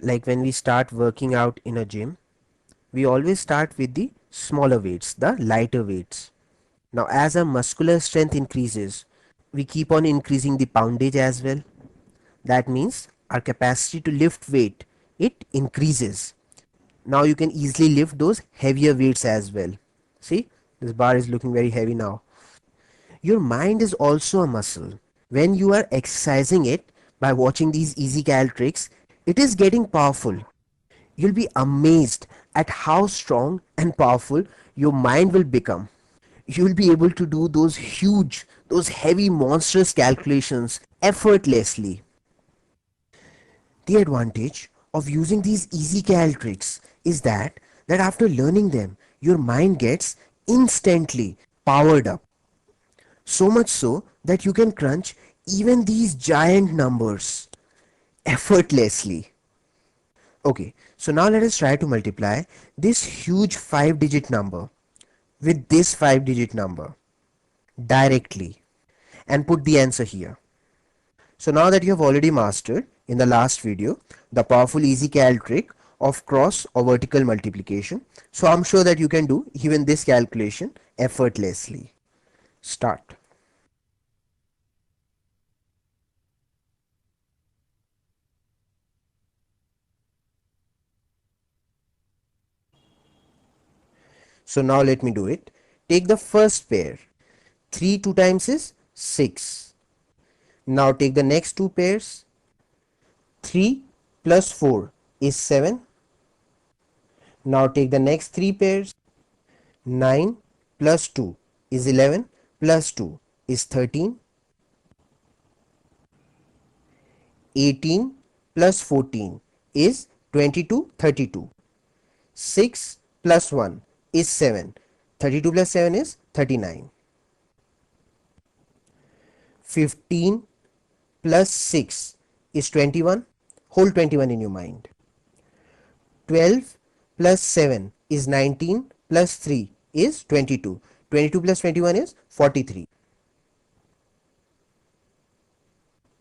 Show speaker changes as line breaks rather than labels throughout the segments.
Like when we start working out in a gym, we always start with the smaller weights, the lighter weights. Now, as our muscular strength increases, we keep on increasing the poundage as well. That means our capacity to lift weight, it increases. Now you can easily lift those heavier weights as well. See, this bar is looking very heavy now. Your mind is also a muscle. When you are exercising it by watching these EasyCal tricks, it is getting powerful. You'll be amazed at how strong and powerful your mind will become. You'll be able to do those huge, those heavy, monstrous calculations effortlessly. The advantage of using these EasyCal tricks is that after learning them, your mind gets instantly powered up. So much so that you can crunch even these giant numbers effortlessly. Okay, so now let us try to multiply this huge 5-digit number with this 5-digit number directly and put the answer here. So now that you have already mastered in the last video the powerful EasyCal trick of cross or vertical multiplication, so I'm sure that you can do even this calculation effortlessly. Start. So now let me do it. Take the first pair. 3 2 times is 6. Now take the next two pairs. 3 plus 4 is 7. Now take the next three pairs. 9 plus 2 is 11 plus 2 is 13. 18 plus 14 is 22, 32. 6 plus 1 is 7. 32 plus 7 is 39. 15 plus 6 is 21. Hold 21 in your mind. 12 plus 7 is 19 plus 3 is 22. 22 plus 21 is 43.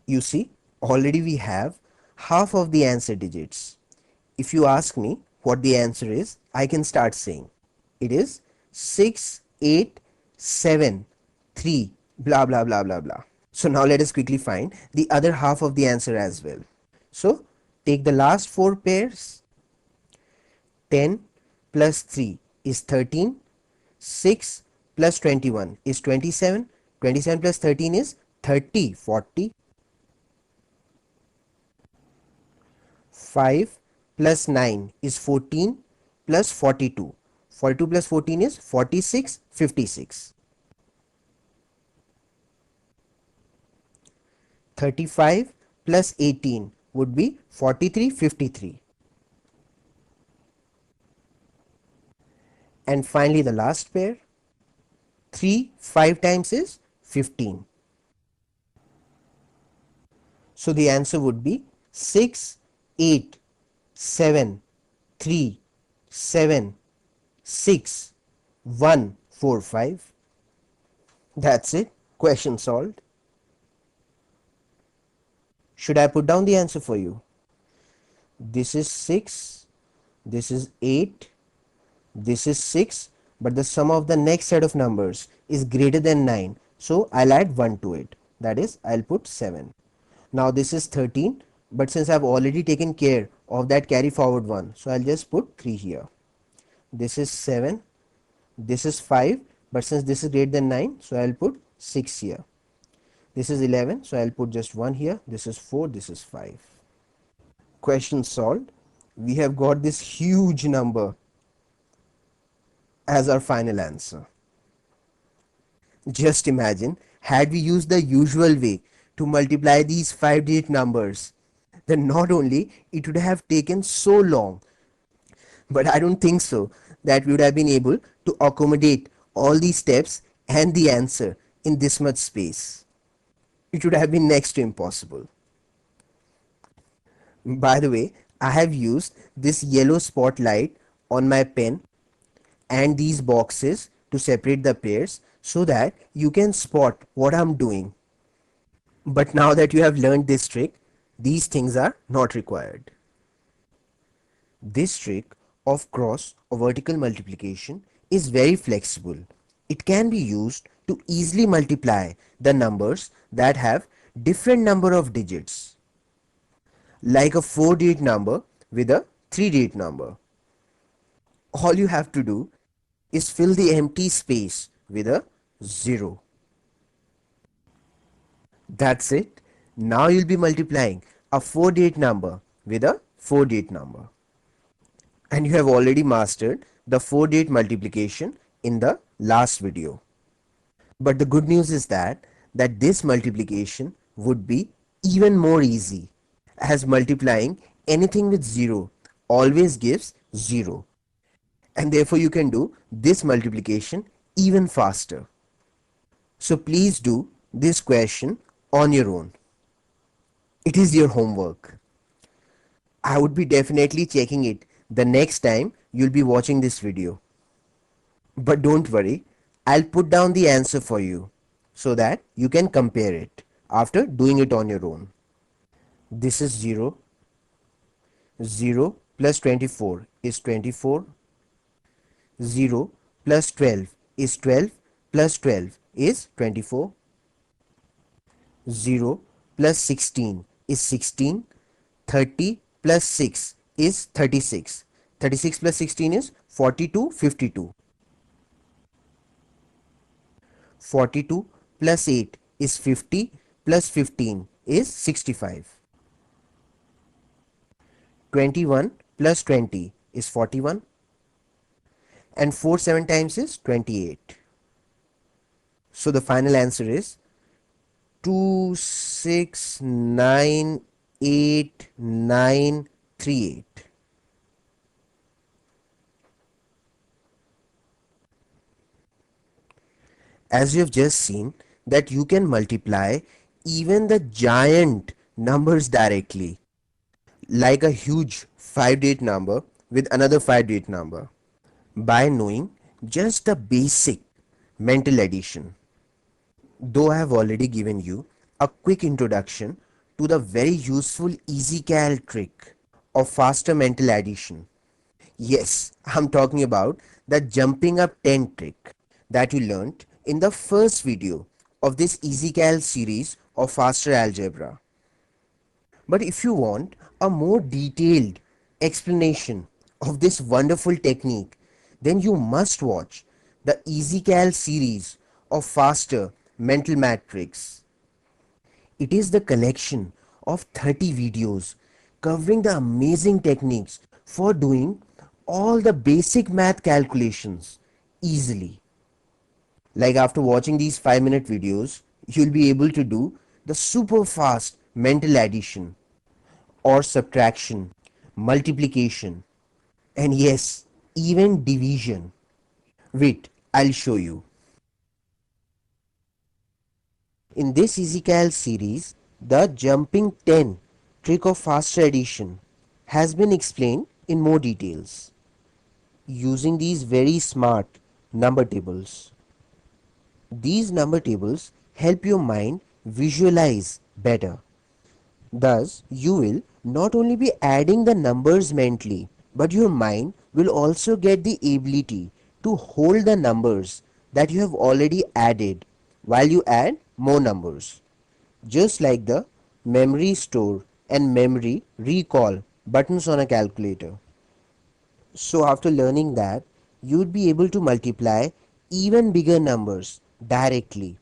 You see, already we have half of the answer digits. If you ask me what the answer is, I can start saying it is 6, 8, 7, 3, blah blah blah blah blah. So now let us quickly find the other half of the answer as well. So take the last four pairs. 10 plus 3 is 13. 6 plus 21 is 27. 27 plus 13 is 30, 40. 5 plus 9 is 14 plus 42. 42 plus 14 is 46, 56. 35 plus 18 would be 43, 53. And finally the last pair. 3 5 times is 15. So the answer would be 6, 8, 7, 3, 7, 6, 1, 4, 5. That's it. Question solved. Should I put down the answer for you? This is 6, this is 8, this is 6, but the sum of the next set of numbers is greater than 9. So I'll add 1 to it. That is, I'll put 7. Now this is 13, but since I've already taken care of that carry forward one, so I'll just put 3 here. This is 7, this is 5, but since this is greater than 9, so I'll put 6 here. This is 11, so I'll put just 1 here. This is 4, this is 5. Question solved. We have got this huge number as our final answer. Just imagine, had we used the usual way to multiply these 5-digit numbers, then not only it would have taken so long, but I don't think so that we would have been able to accommodate all these steps and the answer in this much space. It would have been next to impossible. By the way, I have used this yellow spotlight on my pen and these boxes to separate the pairs so that you can spot what I'm doing. But now that you have learned this trick, these things are not required. This trick of cross or vertical multiplication is very flexible. It can be used to easily multiply the numbers that have different number of digits, like a 4-digit number with a 3-digit number. All you have to do is fill the empty space with a 0. That's it. Now you'll be multiplying a 4-digit number with a 4-digit number. And you have already mastered the 4-digit multiplication in the last video. But the good news is that this multiplication would be even more easy, as multiplying anything with 0 always gives 0, and therefore you can do this multiplication even faster. So please do this question on your own. It is your homework. I would be definitely checking it the next time you'll be watching this video. But don't worry, I'll put down the answer for you so that you can compare it after doing it on your own. This is 0. 0 plus 24 is 24. 0 plus 12 is 12 plus 12 is 24. 0 plus 16 is 16. 30 plus 6 is 36. 36 plus 16 is 42, 52. 42 plus 8 is 50 plus 15 is 65. 21 plus 20 is 41. And 4 7 times is 28. So the final answer is 269838. As you have just seen that you can multiply even the giant numbers directly, like a huge 5-digit number with another 5-digit number, by knowing just the basic mental addition. Though I have already given you a quick introduction to the very useful EasyCal trick of faster mental addition. Yes, I'm talking about the jumping up 10 trick that you learnt in the first video of this EasyCal series of faster algebra. But if you want a more detailed explanation of this wonderful technique, then you must watch the EasyCal series of faster mental math tricks. It is the collection of 30 videos covering the amazing techniques for doing all the basic math calculations easily. Like after watching these 5-minute videos, you'll be able to do the super fast mental addition or subtraction, multiplication, and yes, even division. Wait, I'll show you. In this EasyCal series, the jumping 10 trick of faster addition has been explained in more details using these very smart number tables. These number tables help your mind visualize better. Thus, you will not only be adding the numbers mentally, but your mind will also get the ability to hold the numbers that you have already added while you add more numbers. Just like the memory store and memory recall buttons on a calculator. So after learning that, you would be able to multiply even bigger numbers directly.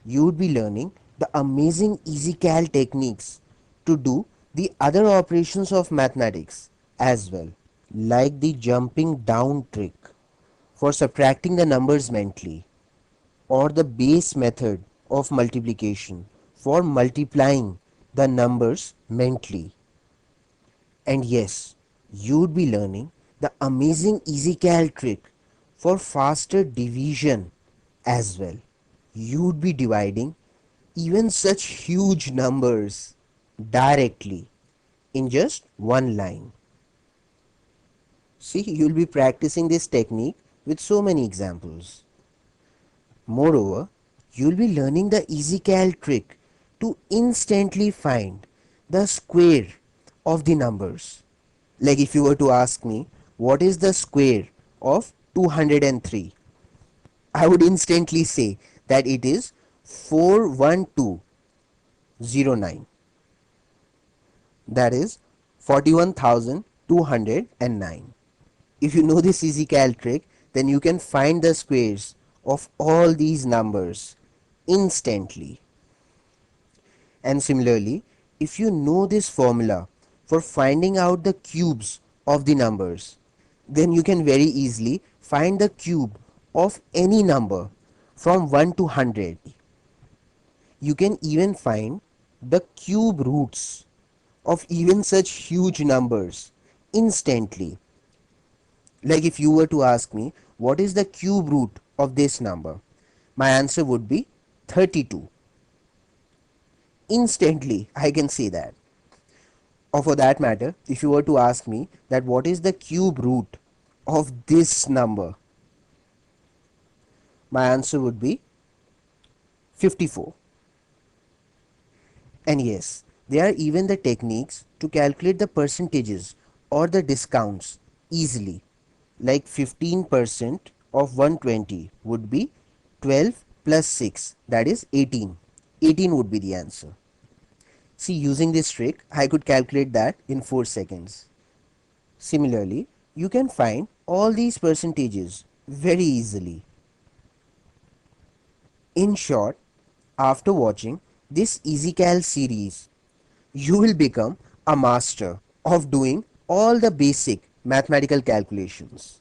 You would be learning the amazing EasyCal techniques to do the other operations of mathematics as well, like the jumping down trick for subtracting the numbers mentally, or the base method of multiplication for multiplying the numbers mentally. And yes, you would be learning the amazing EasyCal trick for faster division as well. You would be dividing even such huge numbers directly in just one line. See, you'll be practicing this technique with so many examples. Moreover, you'll be learning the EasyCal trick to instantly find the square of the numbers. Like if you were to ask me, what is the square of 203? I would instantly say that it is 41209. That is 41,209. If you know this EasyCal trick, then you can find the squares of all these numbers instantly. And similarly, if you know this formula for finding out the cubes of the numbers, then you can very easily find the cube of any number from 1 to 100. You can even find the cube roots of even such huge numbers instantly. Like if you were to ask me, what is the cube root of this number? My answer would be 32. Instantly, I can say that. Or for that matter, if you were to ask me that what is the cube root of this number, my answer would be 54. And yes, there are even the techniques to calculate the percentages or the discounts easily. Like 15% of 120 would be 12 plus 6, that is 18. 18 would be the answer. See, using this trick, I could calculate that in 4 seconds. Similarly, you can find all these percentages very easily. In short, after watching this EasyCal series, you will become a master of doing all the basic mathematical calculations.